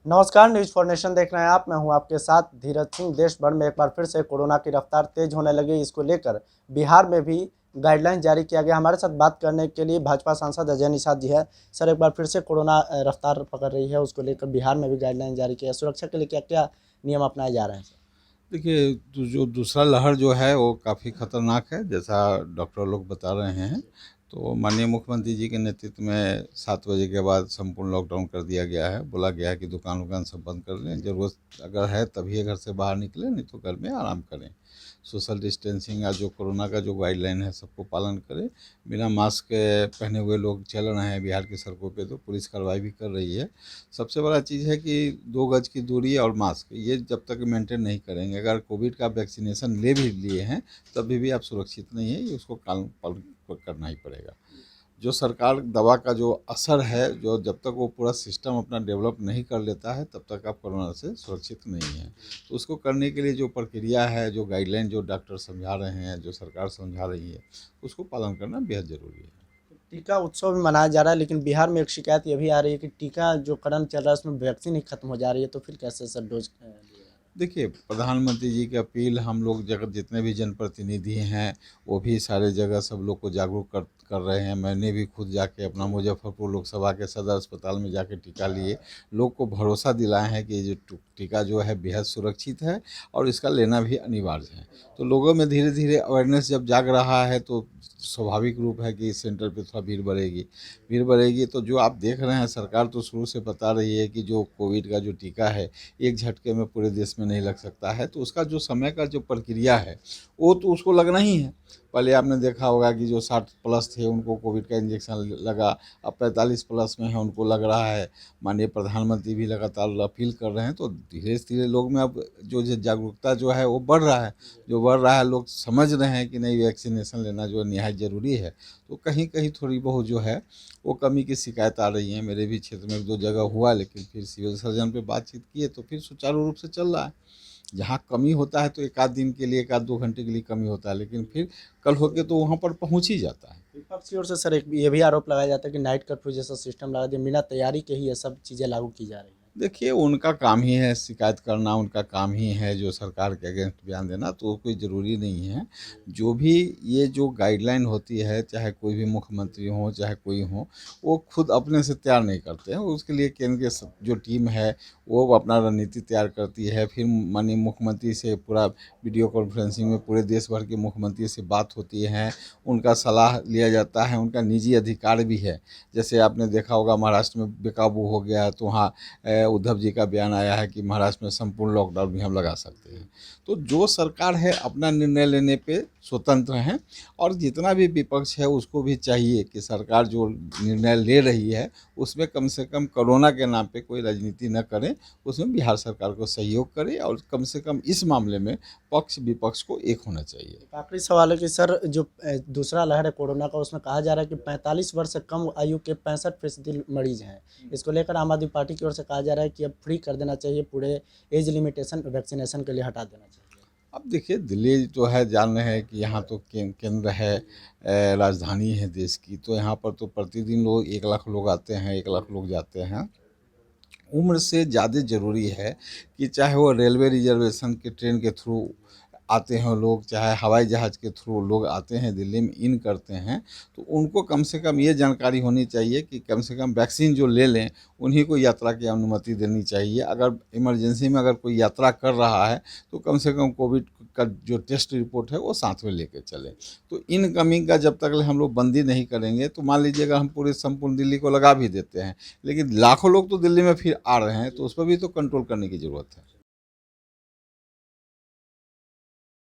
नमस्कार, news for nation देख रहे हैं आप। मैं हूं आपके साथ धीरज सिंह। देश भर में एक बार फिर से कोरोना की रफ्तार तेज होने लगी। इसको लेकर बिहार में भी गाइडलाइन जारी किया गया। हमारे साथ बात करने के लिए भाजपा सांसद अजय निषाद जी है। सर, एक बार फिर से कोरोना रफ्तार पकड़ रही है, उसको लेकर बिहार में भी गाइडलाइन जारी किया है। सुरक्षा के लिए क्या क्या नियम अपनाए जा रहे हैं सर? देखिए, जो दूसरा लहर जो है वो काफ़ी खतरनाक है, जैसा डॉक्टर लोग बता रहे हैं। तो माननीय मुख्यमंत्री जी के नेतृत्व में 7 बजे के बाद संपूर्ण लॉकडाउन कर दिया गया है। बोला गया है कि दुकान वुकान सब बंद कर लें, ज़रूरत अगर है तभी घर से बाहर निकलें, नहीं तो घर में आराम करें। सोशल डिस्टेंसिंग या जो कोरोना का जो गाइडलाइन है सबको पालन करें। बिना मास्क पहने हुए लोग चल रहे हैं बिहार की सड़कों पे, तो पुलिस कार्रवाई भी कर रही है। सबसे बड़ा चीज़ है कि 2 गज की दूरी और मास्क, ये जब तक मेंटेन नहीं करेंगे, अगर कोविड का वैक्सीनेशन ले भी लिए हैं तभी भी आप सुरक्षित नहीं है, ये उसको पालन करना ही पड़ेगा। जो सरकार दवा का जो असर है, जो जब तक वो पूरा सिस्टम अपना डेवलप नहीं कर लेता है तब तक आप कोरोना से सुरक्षित नहीं हैं। तो उसको करने के लिए जो प्रक्रिया है, जो गाइडलाइन जो डॉक्टर समझा रहे हैं, जो सरकार समझा रही है, उसको पालन करना बेहद ज़रूरी है। टीका उत्सव भी मनाया जा रहा है, लेकिन बिहार में एक शिकायत ये भी आ रही है कि टीका जो करण चल रहा है उसमें वैक्सीन ही खत्म हो जा रही है। तो फिर कैसे सर डोज देखिए, प्रधानमंत्री जी की अपील हम लोग जगह जितने भी जनप्रतिनिधि हैं वो भी सारे जगह सब लोग को जागरूक कर रहे हैं। मैंने भी खुद जाके अपना मुजफ्फरपुर लोकसभा के सदर अस्पताल में जाके टीका लिए, लोग को भरोसा दिलाए हैं कि ये जो टीका जो है बेहद सुरक्षित है और इसका लेना भी अनिवार्य है। तो लोगों में धीरे धीरे अवेयरनेस जब जाग रहा है तो स्वाभाविक रूप है कि इस सेंटर पे थोड़ा भीड़ बढ़ेगी। तो जो आप देख रहे हैं, सरकार तो शुरू से बता रही है कि जो कोविड का जो टीका है एक झटके में पूरे देश में नहीं लग सकता है। तो उसका जो समय का जो प्रक्रिया है वो तो उसको लगना ही है। पहले आपने देखा होगा कि जो 60+ थे उनको कोविड का इंजेक्शन लगा, अब 45+ में है उनको लग रहा है। माननीय प्रधानमंत्री भी लगातार अपील कर रहे हैं, तो धीरे धीरे लोग में अब जो जागरूकता जो है वो बढ़ रहा है। जो बढ़ रहा है, लोग समझ रहे हैं कि नहीं, वैक्सीनेशन लेना जो निहायत ज़रूरी है। तो कहीं कहीं थोड़ी बहुत जो है वो कमी की शिकायत आ रही है। मेरे भी क्षेत्र में 2 जगह हुआ, लेकिन फिर सिविल सर्जन पे बातचीत किए तो फिर सुचारू रूप से चल रहा है। जहाँ कमी होता है तो एक आध दिन के लिए, एक आध 2 घंटे के लिए कमी होता है, लेकिन फिर कल होके तो वहाँ पर पहुँच ही जाता है। विपक्ष की ओर से सर एक ये भी आरोप लगाया जाता है कि नाइट कर्फ्यू जैसा सिस्टम लगा दिया, बिना तैयारी के ही ये सब चीज़ें लागू की जा रही हैं। देखिए, उनका काम ही है शिकायत करना, उनका काम ही है जो सरकार के अगेंस्ट बयान देना, तो कोई ज़रूरी नहीं है। जो भी ये जो गाइडलाइन होती है, चाहे कोई भी मुख्यमंत्री हो चाहे कोई हो, वो खुद अपने से तैयार नहीं करते हैं। उसके लिए केंद्र के जो टीम है वो अपना रणनीति तैयार करती है। फिर माननीय मुख्यमंत्री से पूरा वीडियो कॉन्फ्रेंसिंग में पूरे देश भर के मुख्यमंत्री से बात होती है, उनका सलाह लिया जाता है, उनका निजी अधिकार भी है। जैसे आपने देखा होगा महाराष्ट्र में बेकाबू हो गया, तो वहाँ उद्धव जी का बयान आया है कि महाराष्ट्र में संपूर्ण लॉकडाउन भी हम लगा सकते हैं। तो जो सरकार है अपना निर्णय लेने पे स्वतंत्र हैं, और जितना भी विपक्ष है उसको भी चाहिए कि सरकार जो निर्णय ले रही है उसमें कम से कम कोरोना के नाम पे कोई राजनीति न करें, उसमें बिहार सरकार को सहयोग करे, और कम से कम इस मामले में पक्ष विपक्ष को एक होना चाहिए। एक आखिरी सवाल है कि सर जो दूसरा लहर है कोरोना का, उसमें कहा जा रहा है कि 45 वर्ष से कम आयु के 65% मरीज हैं। इसको लेकर आम आदमी पार्टी की ओर से कहा जा रहा है कि अब फ्री कर देना चाहिए, पूरे एज लिमिटेशन वैक्सीनेशन के लिए हटा देना चाहिए। अब देखिए, दिल्ली जो है जान रहे हैं कि यहाँ तो केंद्र है, राजधानी है देश की, तो यहाँ पर तो प्रतिदिन लोग 1 लाख लोग आते हैं, 1 लाख लोग जाते हैं। उम्र से ज़्यादा ज़रूरी है कि चाहे वो रेलवे रिजर्वेशन के ट्रेन के थ्रू आते हैं लोग, चाहे हवाई जहाज़ के थ्रू लोग आते हैं दिल्ली में इन करते हैं, तो उनको कम से कम ये जानकारी होनी चाहिए कि कम से कम वैक्सीन जो ले लें उन्हीं को यात्रा की अनुमति देनी चाहिए। अगर इमरजेंसी में अगर कोई यात्रा कर रहा है तो कम से कम कोविड का जो टेस्ट रिपोर्ट है वो साथ में लेके चलें। तो इन कमी का जब तक हम लोग बंदी नहीं करेंगे, तो मान लीजिए अगर हम पूरे संपूर्ण दिल्ली को लगा भी देते हैं, लेकिन लाखों लोग तो दिल्ली में फिर आ रहे हैं, तो उस पर भी तो कंट्रोल करने की ज़रूरत है।